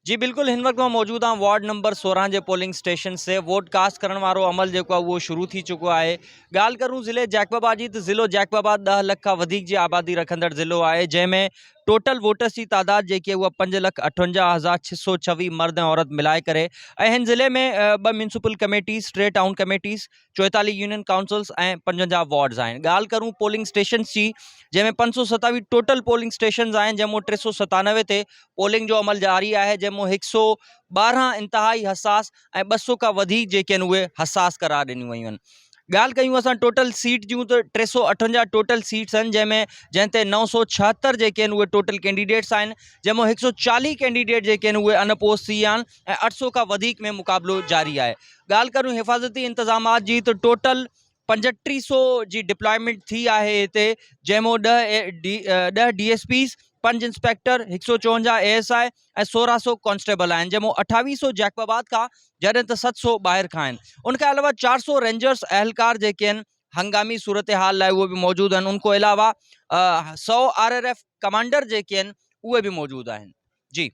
जी बिल्कुल, हिन वक़्तु मां मौजूदु आहियां वार्ड नंबर 16 जे पोलिंग स्टेशन से। वोट कास्ट करण वारो अमल जेको आहे उहो शुरू थी चुको आहे। ॻाल्हि करूं ज़िले जैकबाबाद जी, त ज़िलो जैकबाबाद 10 लख खां वधीक जी आबादी रखंदड़ ज़िलो आहे, जंहिंमें टोटल वोटर्स जी तादाद जेकी आहे उहा 5,58,626 मर्द ऐं औरत मिलाए करे। ऐं हिन ज़िले में 2 municipal committees, 3 town committees, 44 union councils ऐं 55 वार्ड्स आहिनि। ॻाल्हि करूं पोलिंग स्टेशन्स जी, जंहिंमें 527 टोटल पोलिंग स्टेशन्स आहिनि, जंहिंमां 397 ते पोलिंग जो अमल जारी आहे, जंहिंमां 112 इंतहाई हसास ऐं 200 खां वधीक जेके आहिनि उहे हसास करार ॾिनियूं वयूं आहिनि। ॻाल्हि कयूं असां टोटल सीट जूं, त 358 टोटल सीट्स आहिनि, जंहिं ते 976 जेके आहिनि उहे टोटल कैंडिडेट्स आहिनि, जंहिंमां 140 कैंडिडेट जेके आहिनि उहे अनअपोज़ थी विया आहिनि ऐं 800 खां वधीक में मुक़ाबिलो जारी आहे। ॻाल्हि करूं हिफ़ाज़ती इंतज़ामात जी, त टोटल 3500 जी डिप्लॉयमेंट थी आहे हिते, जंहिंमां 10 DSPs, 5 इंस्पेक्टर, 154 ASI ऐं 1600 कॉन्स्टेबल आहिनि, जंहिंमां 2800 जैकबाबाद खां, जॾहिं त 700 ॿाहिरि खां आहिनि। उनखां अलावा 400 रेंजर्स अहलकार जेके आहिनि हंगामी सूरत हाल लाइ उहे बि मौजूदु आहिनि। उनखां अलावा 100 RRF कमांडर जेके आहिनि उहे बि मौजूदु आहिनि। जी।